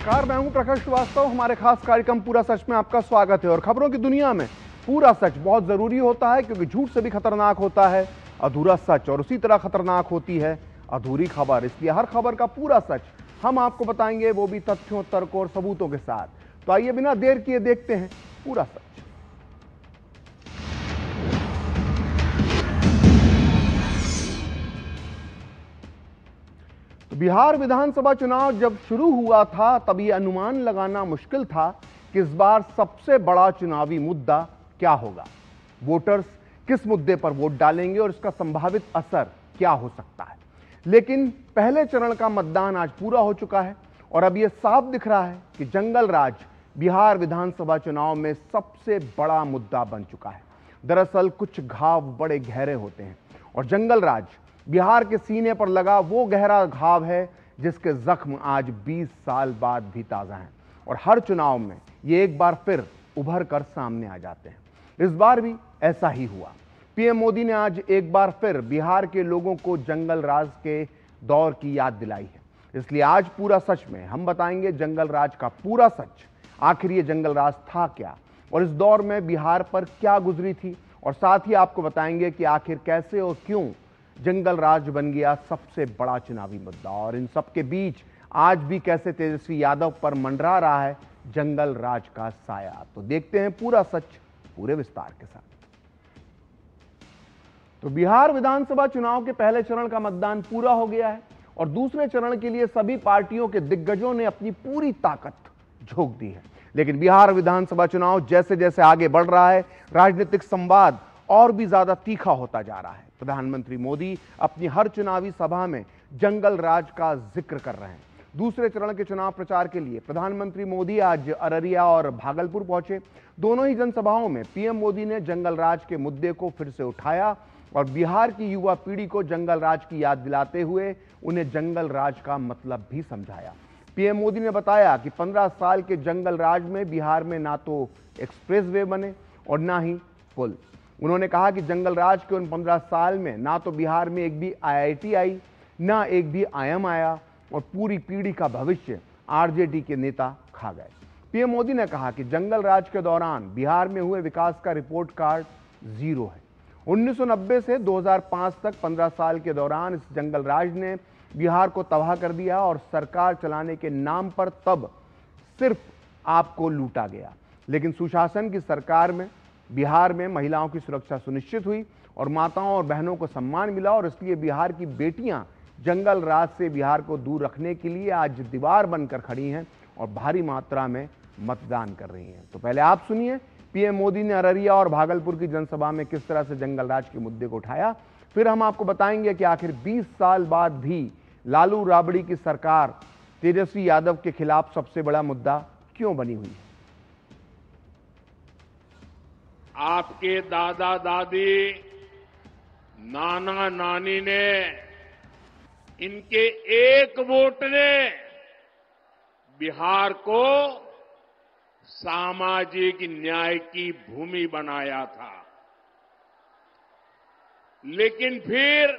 नमस्कार, मैं हूं प्रकाश श्रीवास्तव। हमारे खास कार्यक्रम पूरा सच में आपका स्वागत है। और खबरों की दुनिया में पूरा सच बहुत जरूरी होता है, क्योंकि झूठ से भी खतरनाक होता है अधूरा सच, और उसी तरह खतरनाक होती है अधूरी खबर। इसलिए हर खबर का पूरा सच हम आपको बताएंगे, वो भी तथ्यों, तर्कों और सबूतों के साथ। तो आइए बिना देर किए देखते हैं पूरा सच। तो बिहार विधानसभा चुनाव जब शुरू हुआ था, तब यह अनुमान लगाना मुश्किल था कि इस बार सबसे बड़ा चुनावी मुद्दा क्या होगा, वोटर्स किस मुद्दे पर वोट डालेंगे और इसका संभावित असर क्या हो सकता है। लेकिन पहले चरण का मतदान आज पूरा हो चुका है और अब यह साफ दिख रहा है कि जंगल राज बिहार विधानसभा चुनाव में सबसे बड़ा मुद्दा बन चुका है। दरअसल कुछ घाव बड़े गहरे होते हैं और जंगल राज बिहार के सीने पर लगा वो गहरा घाव है जिसके जख्म आज 20 साल बाद भी ताजा हैं और हर चुनाव में ये एक बार फिर उभर कर सामने आ जाते हैं। इस बार भी ऐसा ही हुआ। पीएम मोदी ने आज एक बार फिर बिहार के लोगों को जंगल राज के दौर की याद दिलाई है। इसलिए आज पूरा सच में हम बताएंगे जंगल राज का पूरा सच। आखिर ये जंगल राज था क्या और इस दौर में बिहार पर क्या गुजरी थी, और साथ ही आपको बताएंगे कि आखिर कैसे और क्यों जंगल राज बन गया सबसे बड़ा चुनावी मुद्दा, और इन सबके बीच आज भी कैसे तेजस्वी यादव पर मंडरा रहा है जंगल राज का साया। तो देखते हैं पूरा सच पूरे विस्तार के साथ। तो बिहार विधानसभा चुनाव के पहले चरण का मतदान पूरा हो गया है और दूसरे चरण के लिए सभी पार्टियों के दिग्गजों ने अपनी पूरी ताकत झोंक दी है। लेकिन बिहार विधानसभा चुनाव जैसे जैसे आगे बढ़ रहा है, राजनीतिक संवाद और भी ज्यादा तीखा होता जा रहा है। प्रधानमंत्री मोदी अपनी हर चुनावी सभा में जंगल राज का जिक्र कर रहे हैं। दूसरे चरण के चुनाव प्रचार के लिए प्रधानमंत्री मोदी आज अररिया और भागलपुर पहुंचे। दोनों ही जनसभाओं में पीएम मोदी ने जंगल राज के मुद्दे को फिर से उठाया और बिहार की युवा पीढ़ी को जंगल राज की याद दिलाते हुए उन्हें जंगल राज का मतलब भी समझाया। पीएम मोदी ने बताया कि 15 साल के जंगल राज में बिहार में ना तो एक्सप्रेसवे बने और ना ही पुल। उन्होंने कहा कि जंगल राज के उन 15 साल में ना तो बिहार में एक भी आईआईटी आई, ना एक भी आईएम आया, और पूरी पीढ़ी का भविष्य आरजेडी के नेता खा गए। पीएम मोदी ने कहा कि जंगल राज के दौरान बिहार में हुए विकास का रिपोर्ट कार्ड जीरो है। 1990 से 2005 तक 15 साल के दौरान इस जंगल राज ने बिहार को तबाह कर दिया और सरकार चलाने के नाम पर तब सिर्फ आपको लूटा गया। लेकिन सुशासन की सरकार में बिहार में महिलाओं की सुरक्षा सुनिश्चित हुई और माताओं और बहनों को सम्मान मिला, और इसलिए बिहार की बेटियां जंगल राज से बिहार को दूर रखने के लिए आज दीवार बनकर खड़ी हैं और भारी मात्रा में मतदान कर रही हैं। तो पहले आप सुनिए पीएम मोदी ने अररिया और भागलपुर की जनसभा में किस तरह से जंगल राज के मुद्दे को उठाया। फिर हम आपको बताएंगे कि आखिर 20 साल बाद भी लालू राबड़ी की सरकार तेजस्वी यादव के खिलाफ सबसे बड़ा मुद्दा क्यों बनी हुई है। आपके दादा दादी, नाना नानी ने, इनके एक वोट ने बिहार को सामाजिक न्याय की भूमि बनाया था। लेकिन फिर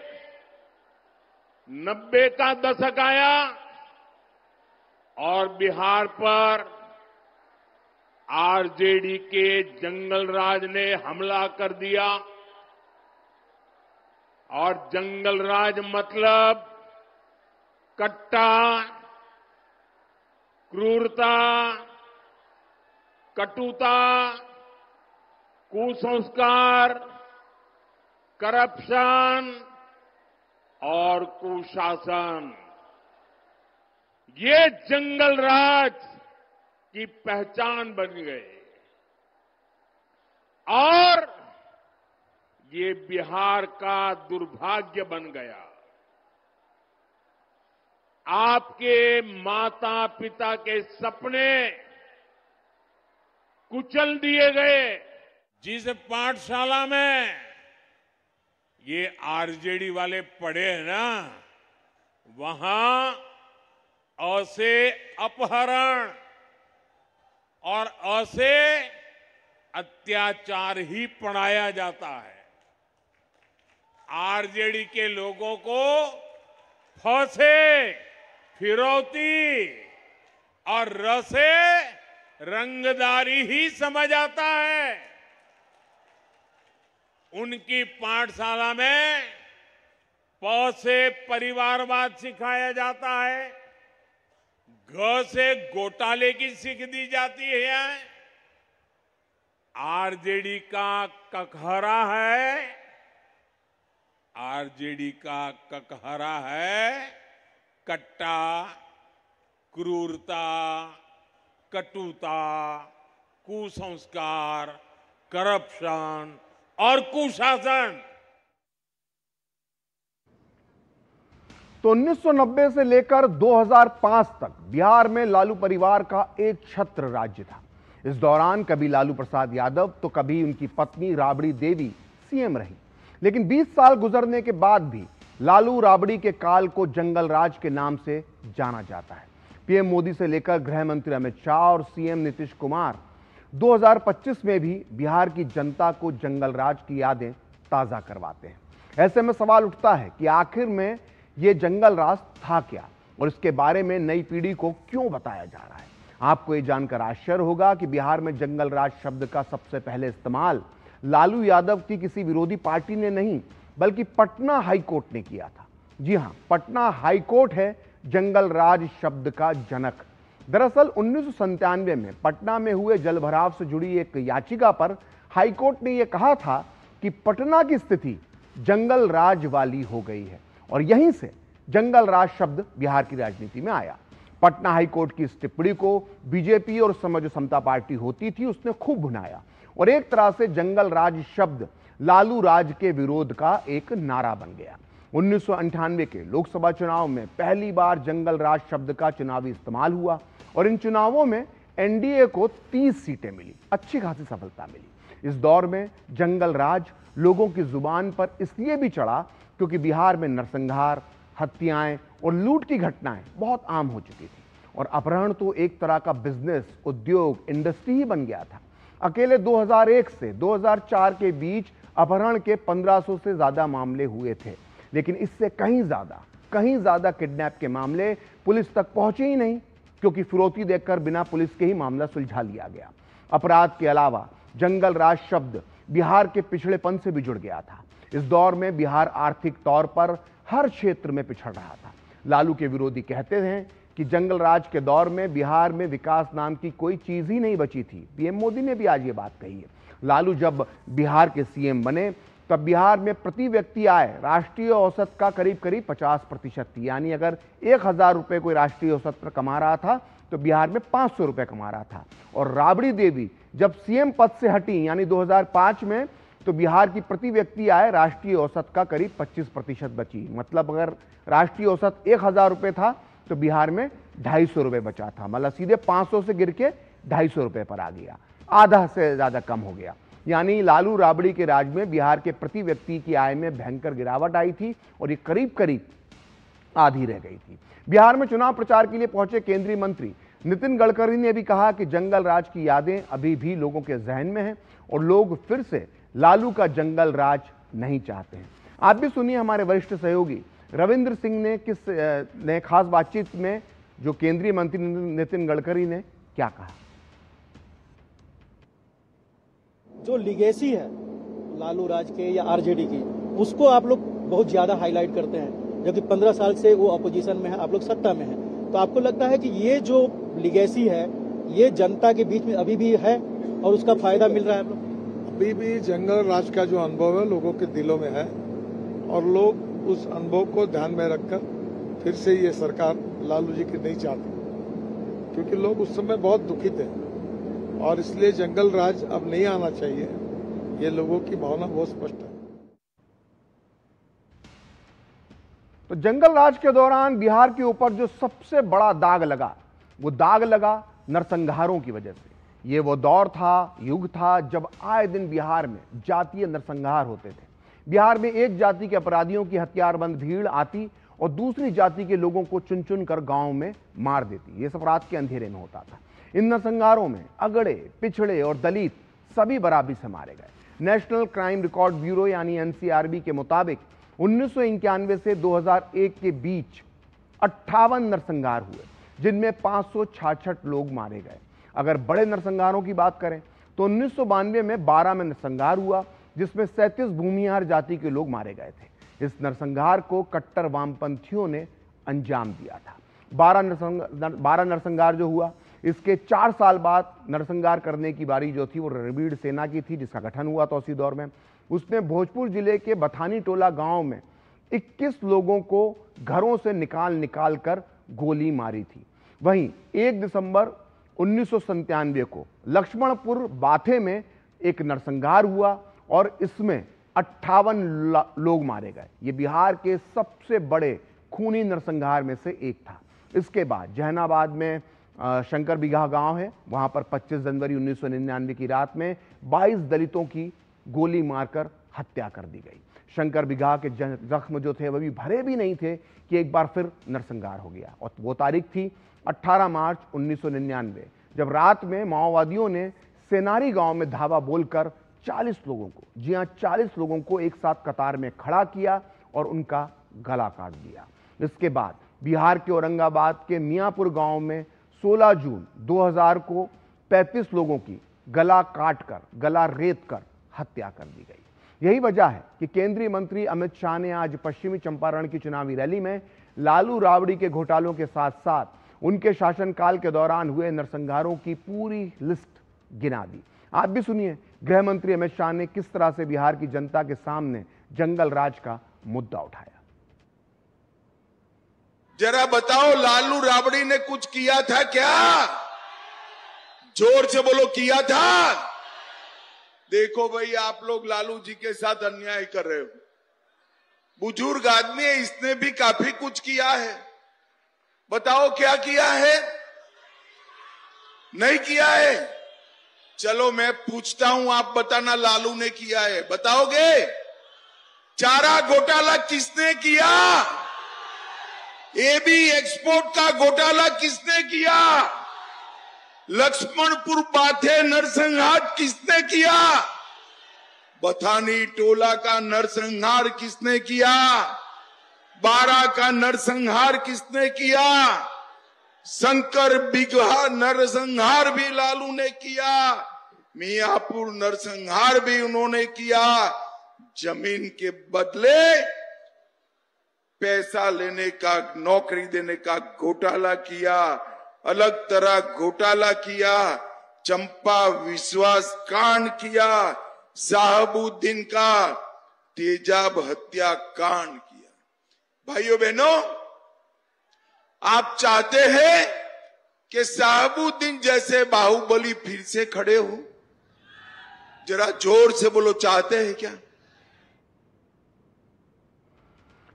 90 का दशक आया और बिहार पर आरजेडी के जंगल राज ने हमला कर दिया, और जंगल राज मतलब कट्टा, क्रूरता, कटुता, कुसंस्कार, करप्शन और कुशासन, ये जंगल राज की पहचान बन गए। और ये बिहार का दुर्भाग्य बन गया। आपके माता पिता के सपने कुचल दिए गए। जिस पाठशाला में ये आरजेडी वाले पढ़े हैं ना, वहां अ से अपहरण और अ से अत्याचार ही पढ़ाया जाता है। आरजेडी के लोगों को फ से फिरौती, और र से रंगदारी ही समझ आता है। उनकी पाठशाला में प से परिवारवाद सिखाया जाता है, घ से घोटाले की सीख दी जाती है। आरजेडी का ककहरा है, आरजेडी का ककहरा है कट्टा, क्रूरता, कटुता, कुसंस्कार, करप्शन और कुशासन। तो 1990 से लेकर 2005 तक बिहार में लालू परिवार का एक छत्र राज्य था। इस दौरान कभी लालू प्रसाद यादव तो कभी उनकी पत्नी राबड़ी देवी सीएम रही। लेकिन 20 साल गुजरने के बाद भी लालू राबड़ी के काल को जंगल राज के नाम से जाना जाता है। पीएम मोदी से लेकर गृह मंत्री अमित शाह और सीएम नीतीश कुमार 2025 में भी बिहार की जनता को जंगल राज की यादें ताजा करवाते हैं। ऐसे में सवाल उठता है कि आखिर में ये जंगल राज था क्या और इसके बारे में नई पीढ़ी को क्यों बताया जा रहा है। आपको ये जानकर आश्चर्य होगा कि बिहार में जंगल राज शब्द का सबसे पहले इस्तेमाल लालू यादव की किसी विरोधी पार्टी ने नहीं बल्कि पटना हाईकोर्ट ने किया था। जी हां, पटना हाईकोर्ट है जंगल राज शब्द का जनक। दरअसल 1997 में पटना में हुए जलभराव से जुड़ी एक याचिका पर हाईकोर्ट ने यह कहा था कि पटना की स्थिति जंगल राज वाली हो गई है और यहीं से जंगल राज शब्द बिहार की राजनीति में आया। पटना हाईकोर्ट की इस टिप्पणी को बीजेपी और समाज समता पार्टी होती थी उसने खूब भुनाया और एक तरह से जंगल राज शब्द लालू राज के विरोध का एक नारा बन गया। 1998 के लोकसभा चुनाव में पहली बार जंगल राज शब्द का चुनावी इस्तेमाल हुआ और इन चुनावों में एनडीए को 30 सीटें मिली, अच्छी खासी सफलता मिली। इस दौर में जंगल राज लोगों की जुबान पर इसलिए भी चढ़ा क्योंकि बिहार में नरसंहार, हत्याएं और लूट की घटनाएं बहुत आम हो चुकी थी और अपहरण तो एक तरह का बिजनेस, उद्योग, इंडस्ट्री ही बन गया था। अकेले 2001 से 2004 के बीच अपहरण के 1500 से ज्यादा मामले हुए थे, लेकिन इससे कहीं ज्यादा किडनैप के मामले पुलिस तक पहुंचे ही नहीं क्योंकि फिरौती देकर बिना पुलिस के ही मामला सुलझा लिया गया। अपराध के अलावा जंगल राज शब्द बिहार के पिछड़ेपन से भी जुड़ गया था। इस दौर में बिहार आर्थिक तौर पर हर क्षेत्र में पिछड़ रहा था। लालू के विरोधी कहते हैं कि जंगल राज के दौर में बिहार में विकास नाम की कोई चीज ही नहीं बची थी। पीएम मोदी ने भी आज ये बात कही है। लालू जब बिहार के सीएम बने तब बिहार में प्रति व्यक्ति आय राष्ट्रीय औसत का करीब 50% थी, यानी अगर 1000 रुपए कोई राष्ट्रीय औसत पर कमा रहा था तो बिहार में 500 रुपए कमा रहा था। और राबड़ी देवी जब सीएम पद से हटी यानी 2005 में तो बिहार की प्रति व्यक्ति आय राष्ट्रीय औसत का करीब 25% बची। मतलब अगर राष्ट्रीय औसत 1000 रुपए था तो बिहार में 250 रुपए बचा था, मतलब सीधे 500 से गिर के 250 रुपए पर आ गया, आधा से ज्यादा कम हो गया। यानी लालू राबड़ी के राज में बिहार के प्रति व्यक्ति की आय में भयंकर गिरावट आई थी और ये करीब आधी रह गई थी। बिहार में चुनाव प्रचार के लिए पहुंचे केंद्रीय मंत्री नितिन गडकरी ने भी कहा कि जंगल राज की यादें अभी भी लोगों के जहन में हैं और लोग फिर से लालू का जंगल राज नहीं चाहते हैं। आप भी सुनिए हमारे वरिष्ठ सहयोगी रविंद्र सिंह ने खास बातचीत में जो केंद्रीय मंत्री नितिन गडकरी ने क्या कहा। जो लीगेसी है लालू राज के या आरजेडी की, उसको आप लोग बहुत ज्यादा हाईलाइट करते हैं, जबकि 15 साल से वो अपोजिशन में है, आप लोग सत्ता में हैं। तो आपको लगता है कि ये जो लीगेसी है ये जनता के बीच में अभी भी है और उसका फायदा मिल रहा है? आप लोग अभी भी जंगल राज का जो अनुभव है लोगों के दिलों में है और लोग उस अनुभव को ध्यान में रखकर फिर से ये सरकार लालू जी की नहीं चाहती, क्योंकि लोग उस समय बहुत दुखित हैं और इसलिए जंगल राज अब नहीं आना चाहिए। ये लोगों की भावना बहुत स्पष्ट है। तो जंगल राज के दौरान बिहार के ऊपर जो सबसे बड़ा दाग लगा वो दाग लगा नरसंहारों की वजह से। ये वो दौर था, युग था जब आए दिन बिहार में जातीय नरसंहार होते थे। बिहार में एक जाति के अपराधियों की हथियारबंद भीड़ आती और दूसरी जाति के लोगों को चुन चुन कर गांव में मार देती। ये सब रात के अंधेरे में होता था। इन नरसंहारों में अगड़े, पिछड़े और दलित सभी बराबरी से मारे गए। नेशनल क्राइम रिकॉर्ड ब्यूरो यानी एनसीआरबी के मुताबिक 1991 से 2001 के बीच 58 नरसंहार हुए, जिनमें 566 लोग मारे गए। अगर बड़े नरसंहारों की बात करें तो 1992 में 12 में नरसंहार हुआ, जिसमें 37 भूमिहार जाति के लोग मारे गए थे। इस नरसंहार को कट्टर वामपंथियों ने अंजाम दिया था। 12 नरसंहार जो हुआ, इसके 4 साल बाद नरसंहार करने की बारी जो थी वो रविड़ सेना की थी, जिसका गठन हुआ था उसी दौर में। उसने भोजपुर जिले के बथानी टोला गांव में 21 लोगों को घरों से निकाल कर गोली मारी थी। वहीं 1 दिसंबर 1997 को लक्ष्मणपुर बाथे में एक नरसंहार हुआ और इसमें 58 लोग मारे गए। ये बिहार के सबसे बड़े खूनी नरसंहार में से एक था। इसके बाद जहानाबाद में शंकर बिगहा गांव है, वहां पर 25 जनवरी 1999 की रात में 22 दलितों की गोली मारकर हत्या कर दी गई। शंकर बिगहा के जख्म जो थे वह भी भरे भी नहीं थे कि एक बार फिर नरसंहार हो गया। और वो तारीख थी 18 मार्च 1999, जब रात में माओवादियों ने सेनारी गांव में धावा बोलकर 40 लोगों को, जी हां 40 लोगों को एक साथ कतार में खड़ा किया और उनका गला काट दिया। इसके बाद बिहार के औरंगाबाद के मियाँपुर गांव में 16 जून 2000 को 35 लोगों की गला काटकर, गला रेत कर हत्या कर दी गई। यही वजह है कि केंद्रीय मंत्री अमित शाह ने आज पश्चिमी चंपारण की चुनावी रैली में लालू राबड़ी के घोटालों के साथ साथ उनके शासनकाल के दौरान हुए नरसंहारों की पूरी लिस्ट गिना दी। आप भी सुनिए गृह मंत्री अमित शाह ने किस तरह से बिहार की जनता के सामने जंगल राज का मुद्दा उठाया। जरा बताओ, लालू राबड़ी ने कुछ किया था क्या? जोर से बोलो, किया था? देखो भाई, आप लोग लालू जी के साथ अन्याय कर रहे हो। बुजुर्ग आदमी है, इसने भी काफी कुछ किया है। बताओ क्या किया है? नहीं किया है? चलो मैं पूछता हूं, आप बताना लालू ने किया है, बताओगे? चारा घोटाला किसने किया? एबी एक्सपोर्ट का घोटाला किसने किया? लक्ष्मणपुर बाथे नरसंहार किसने किया? बथानी टोला का नरसंहार किसने किया? 12 का नरसंहार किसने किया? शंकर बिगहा नरसंहार भी लालू ने किया, मियाँपुर नरसंहार भी उन्होंने किया। जमीन के बदले पैसा लेने का, नौकरी देने का घोटाला किया, अलग तरह घोटाला किया, चंपा विश्वास कांड किया, साहबुद्दीन का तेजाब हत्या कांड किया। भाइयों बहनों, आप चाहते हैं कि साहबुद्दीन जैसे बाहुबली फिर से खड़े हो? जरा जोर से बोलो, चाहते हैं क्या?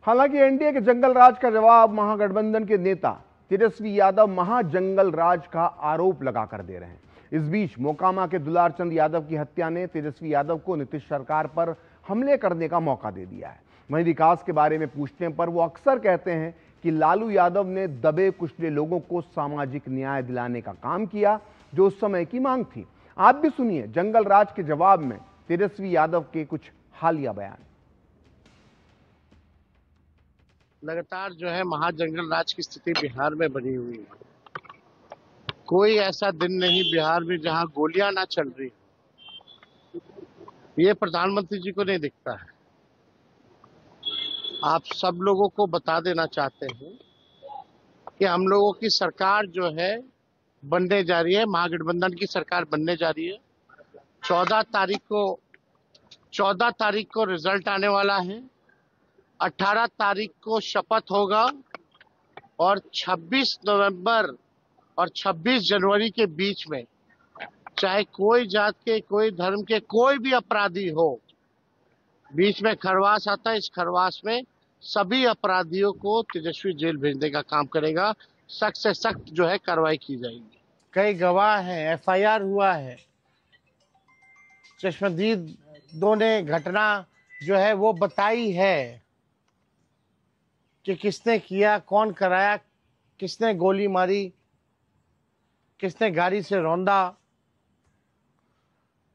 हालांकि एनडीए के जंगल राज का जवाब महागठबंधन के नेता तेजस्वी यादव महाजंगल राज का आरोप लगाकर दे रहे हैं। इस बीच मोकामा के दुलारचंद यादव की हत्या ने तेजस्वी यादव को नीतीश सरकार पर हमले करने का मौका दे दिया है। वहीं विकास के बारे में पूछने पर वो अक्सर कहते हैं कि लालू यादव ने दबे कुचले लोगों को सामाजिक न्याय दिलाने का काम किया, जो उस समय की मांग थी। आप भी सुनिए जंगल राज के जवाब में तेजस्वी यादव के कुछ हालिया बयान। लगातार जो है महाजंगल राज की स्थिति बिहार में बनी हुई है। कोई ऐसा दिन नहीं बिहार में जहां गोलियां ना चल रही। ये प्रधानमंत्री जी को नहीं दिखता है। आप सब लोगों को बता देना चाहते हैं कि हम लोगों की सरकार जो है बनने जा रही है, महागठबंधन की सरकार बनने जा रही है। 14 तारीख को रिजल्ट आने वाला है। 18 तारीख को शपथ होगा और 26 नवंबर और 26 जनवरी के बीच में चाहे कोई जात के, कोई धर्म के, कोई भी अपराधी हो, बीच में खरवास आता है। इस खरवास में सभी अपराधियों को तेजस्वी जेल भेजने का काम करेगा। सख्त से सख्त जो है कार्रवाई की जाएगी। कई गवाह हैं, एफआईआर हुआ है। चश्मदीदों ने घटना जो है वो बताई है कि किसने किया, कौन कराया, किसने गोली मारी, किसने गाड़ी से रौंदा।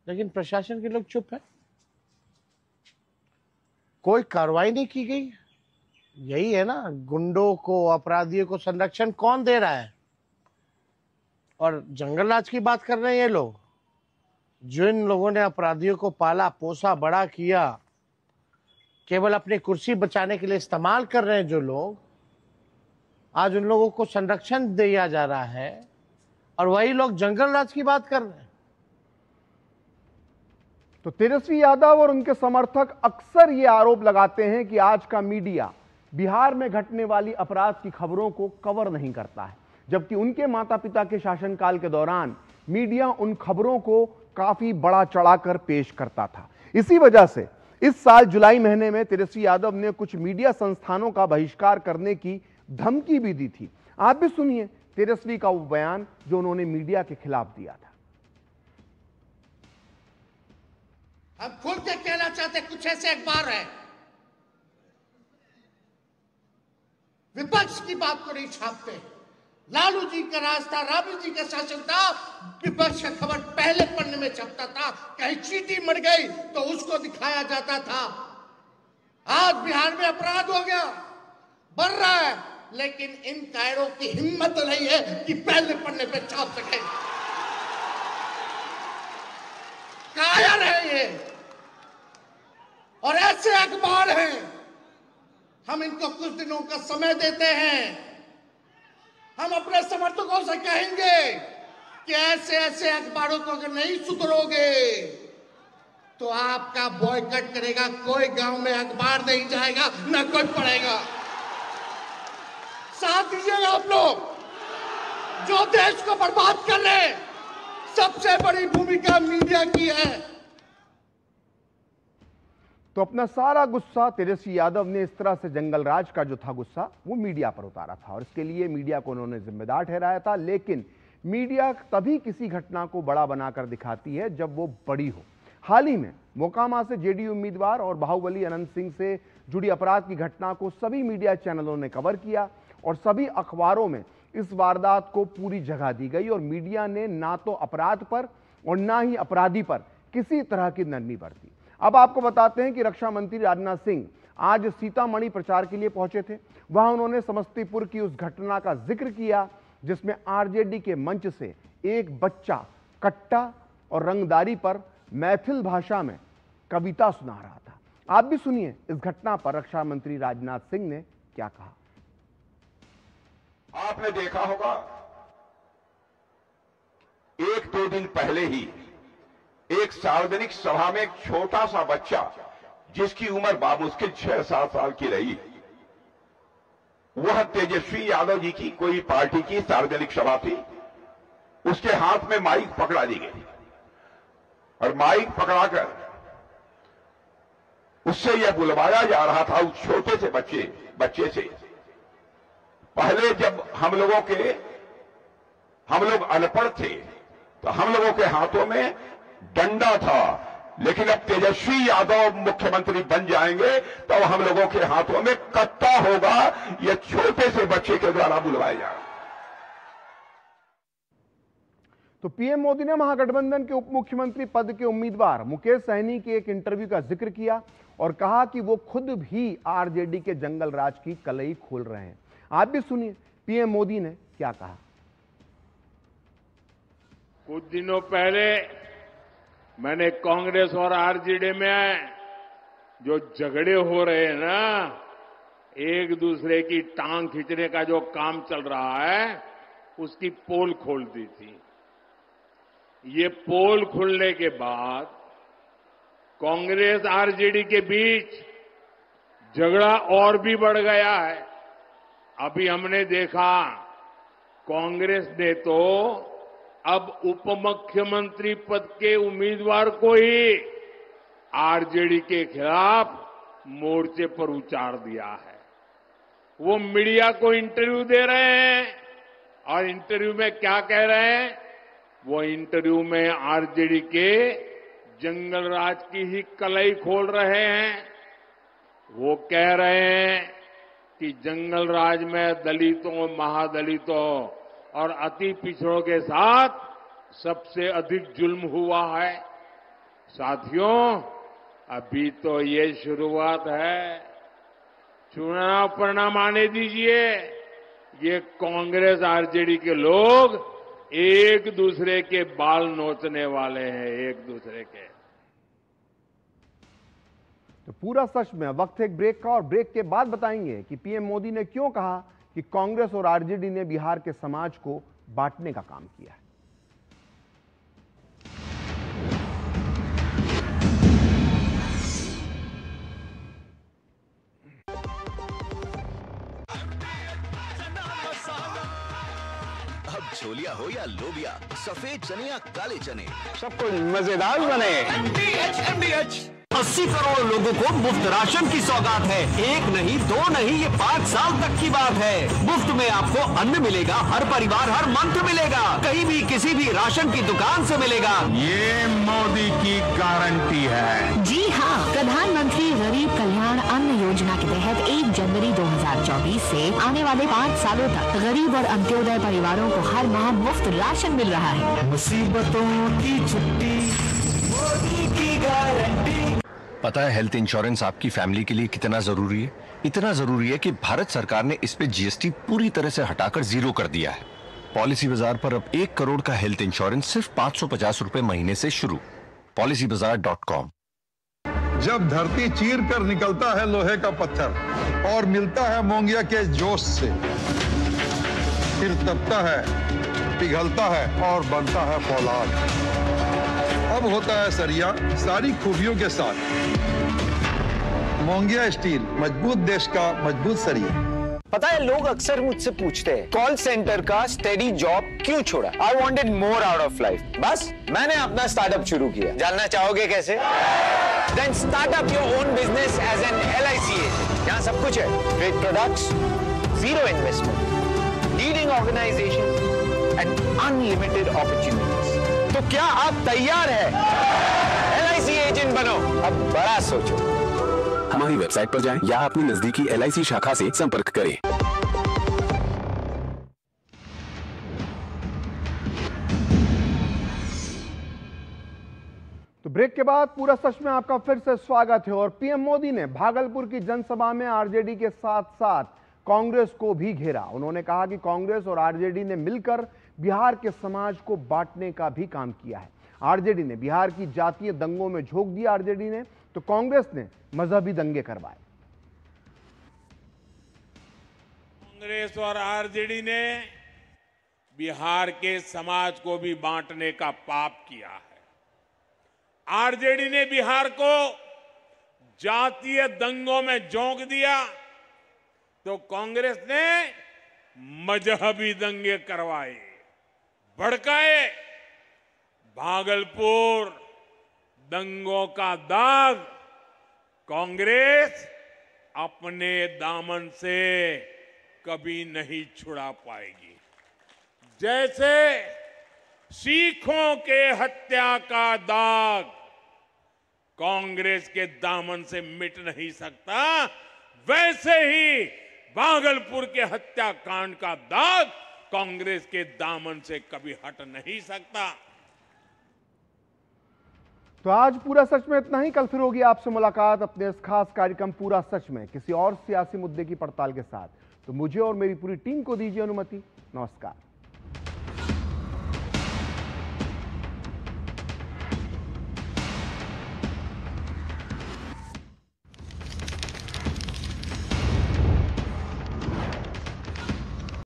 लेकिन प्रशासन के लोग चुप है, कोई कार्रवाई नहीं की गई। यही है ना, गुंडों को, अपराधियों को संरक्षण कौन दे रहा है? और जंगलराज की बात कर रहे हैं ये लोग, जो इन लोगों ने अपराधियों को पाला पोसा बड़ा किया, केवल अपनी कुर्सी बचाने के लिए इस्तेमाल कर रहे हैं जो लोग, आज उन लोगों को संरक्षण दिया जा रहा है और वही लोग जंगलराज की बात कर रहे हैं। तो तेजस्वी यादव और उनके समर्थक अक्सर ये आरोप लगाते हैं कि आज का मीडिया बिहार में घटने वाली अपराध की खबरों को कवर नहीं करता है, जबकि उनके माता पिता के शासनकाल के दौरान मीडिया उन खबरों को काफी बड़ा चढ़ाकर पेश करता था। इसी वजह से इस साल जुलाई महीने में तेजस्वी यादव ने कुछ मीडिया संस्थानों का बहिष्कार करने की धमकी भी दी थी। आप भी सुनिए तेजस्वी का वो बयान जो उन्होंने मीडिया के खिलाफ दिया था। हम खुल के कहना चाहते, कुछ ऐसे अखबार हैं विपक्ष की बात को नहीं छापते। लालू जी का राज था, राबड़ी जी का शासन था, विपक्ष का खबर पहले पन्ने में छपता था, कहीं चींटी मर गई तो उसको दिखाया जाता था। आज बिहार में अपराध हो गया, बढ़ रहा है, लेकिन इन कायरों की हिम्मत नहीं है कि पहले पन्ने पे छाप सके। कायर है ये, और ऐसे अखबार हैं, हम इनको कुछ दिनों का समय देते हैं। हम अपने समर्थकों से कहेंगे कि ऐसे ऐसे अखबारों को अगर नहीं सुधरोगे तो आपका बॉयकॉट करेगा, कोई गांव में अखबार नहीं जाएगा, न कोई पढ़ेगा। साथ दीजिएगा आप लोग, जो देश को बर्बाद कर रहे हैं। सबसे बड़ी भूमिका मीडिया की है। तो अपना सारा गुस्सा तेजस्वी यादव ने इस तरह से जंगलराज का जो था गुस्सा वो मीडिया पर उतारा था और इसके लिए मीडिया को उन्होंने जिम्मेदार ठहराया था। लेकिन मीडिया तभी किसी घटना को बड़ा बनाकर दिखाती है जब वो बड़ी हो। हाल ही में मोकामा से जेडीयू उम्मीदवार और बाहुबली अनंत सिंह से जुड़ी अपराध की घटना को सभी मीडिया चैनलों ने कवर किया और सभी अखबारों में इस वारदात को पूरी जगह दी गई और मीडिया ने ना तो अपराध पर और ना ही अपराधी पर किसी तरह की नरमी बरती। अब आपको बताते हैं कि रक्षा मंत्री राजनाथ सिंह आज सीतामढ़ी प्रचार के लिए पहुंचे थे। वहां उन्होंने समस्तीपुर की उस घटना का जिक्र किया जिसमें आरजेडी के मंच से एक बच्चा कट्टा और रंगदारी पर मैथिल भाषा में कविता सुना रहा था। आप भी सुनिए इस घटना पर रक्षा मंत्री राजनाथ सिंह ने क्या कहा। आपने देखा होगा 1-2 दिन पहले ही एक सार्वजनिक सभा में एक छोटा सा बच्चा जिसकी उम्र बामुश्किल 6-7 साल की रही, वह तेजस्वी यादव जी की कोई पार्टी की सार्वजनिक सभा थी, उसके हाथ में माइक पकड़ा दी गई और माइक पकड़ाकर उससे यह बुलवाया जा रहा था उस छोटे से बच्चे से। पहले जब हम लोग अनपढ़ थे तो हम लोगों के हाथों में डंडा था, लेकिन अब तेजस्वी यादव मुख्यमंत्री बन जाएंगे तो हम लोगों के हाथों में कट्टा होगा, यह छोटे से बच्चे के द्वारा बुलवाया जाएगा। तो पीएम मोदी ने महागठबंधन के उप मुख्यमंत्री पद के उम्मीदवार मुकेश सहनी के एक इंटरव्यू का जिक्र किया और कहा कि वो खुद भी आरजेडी के जंगल राज की कलई खोल रहे हैं। आप भी सुनिए पीएम मोदी ने क्या कहा। कुछ दिनों पहले मैंने कांग्रेस और आरजेडी में जो झगड़े हो रहे हैं ना, एक दूसरे की टांग खींचने का जो काम चल रहा है, उसकी पोल खोल दी थी। ये पोल खुलने के बाद कांग्रेस आरजेडी के बीच झगड़ा और भी बढ़ गया है। अभी हमने देखा कांग्रेस ने तो अब उप मुख्यमंत्री पद के उम्मीदवार को ही आरजेडी के खिलाफ मोर्चे पर उतार दिया है। वो मीडिया को इंटरव्यू दे रहे हैं और इंटरव्यू में क्या कह रहे हैं? वो इंटरव्यू में आरजेडी के जंगल राज की ही कलई खोल रहे हैं। वो कह रहे हैं कि जंगल राज में दलितों, महादलितों और अति पिछड़ों के साथ सबसे अधिक जुल्म हुआ है। साथियों, अभी तो ये शुरुआत है, चुनाव परिणाम आने दीजिए। ये कांग्रेस आरजेडी के लोग एक दूसरे के बाल नोचने वाले हैं, एक दूसरे के। तो पूरा सच में वक्त है एक ब्रेक का, और ब्रेक के बाद बताएंगे कि पीएम मोदी ने क्यों कहा कि कांग्रेस और आरजेडी ने बिहार के समाज को बांटने का काम किया है। अब छोलिया हो या लोबिया, सफेद चने या काले चने, सबको मजेदार बने। MDH 80 करोड़ लोगों को मुफ्त राशन की सौगात है। एक नहीं, दो नहीं, ये 5 साल तक की बात है। मुफ्त में आपको अन्न मिलेगा, हर परिवार हर मंथ मिलेगा, कहीं भी किसी भी राशन की दुकान से मिलेगा। ये मोदी की गारंटी है। जी हाँ, प्रधानमंत्री गरीब कल्याण अन्न योजना के तहत 1 जनवरी 2024 से आने वाले 5 सालों तक गरीब और अंत्योदय परिवारों को हर माह मुफ्त राशन मिल रहा है। मुसीबतों की छुट्टी, मोदी की गारंटी। पता है हेल्थ इंश्योरेंस आपकी फैमिली के लिए कितना जरूरी है? इतना जरूरी है कि भारत सरकार ने इस पे जीएसटी पूरी तरह से हटाकर 0 कर दिया है। पॉलिसी बाजार पर अब 1 करोड़ का हेल्थ इंश्योरेंस सिर्फ 550 रुपए महीने से शुरू। policybazaar.com। जब धरती चीर कर निकलता है लोहे का पत्थर और मिलता है मोंगिया के जोश से, फिर तपता है, पिघलता है और बनता है फौलाद। अब होता है सरिया सारी खूबियों के साथ। मोंगिया स्टील, मजबूत देश का मजबूत सरिया। पता है, लोग अक्सर मुझसे पूछते हैं कॉल सेंटर का स्टेडी जॉब क्यों छोड़ा? I wanted more out of life. बस मैंने अपना स्टार्टअप शुरू किया। जानना चाहोगे कैसे? Then start up your own business as an LIC agent. यहाँ सब कुछ है, great products, 0 investment, leading organisation and unlimited opportunities. तो क्या आप तैयार हैं? LIC एजेंट बनो, अब बड़ा सोचो। हमारी वेबसाइट पर जाएं या अपनी नजदीकी LIC शाखा से संपर्क करें। तो ब्रेक के बाद पूरा सच में आपका फिर से स्वागत है। और पीएम मोदी ने भागलपुर की जनसभा में आरजेडी के साथ साथ कांग्रेस को भी घेरा। उन्होंने कहा कि कांग्रेस और आरजेडी ने मिलकर बिहार के समाज को बांटने का भी काम किया है। आरजेडी ने बिहार की जातीय दंगों में झोंक दिया आरजेडी ने, तो कांग्रेस ने मजहबी दंगे करवाए। कांग्रेस और आरजेडी ने बिहार के समाज को भी बांटने का पाप किया है। आरजेडी ने बिहार को जातीय दंगों में झोंक दिया, तो कांग्रेस ने मजहबी दंगे करवाए, भड़काए। भागलपुर दंगों का दाग कांग्रेस अपने दामन से कभी नहीं छुड़ा पाएगी। जैसे सिखों के हत्या का दाग कांग्रेस के दामन से मिट नहीं सकता, वैसे ही भागलपुर के हत्याकांड का दाग कांग्रेस के दामन से कभी हट नहीं सकता। तो आज पूरा सच में इतना ही। कल फिर होगी आपसे मुलाकात अपने इस खास कार्यक्रम पूरा सच में किसी और सियासी मुद्दे की पड़ताल के साथ। तो मुझे और मेरी पूरी टीम को दीजिए अनुमति। नमस्कार।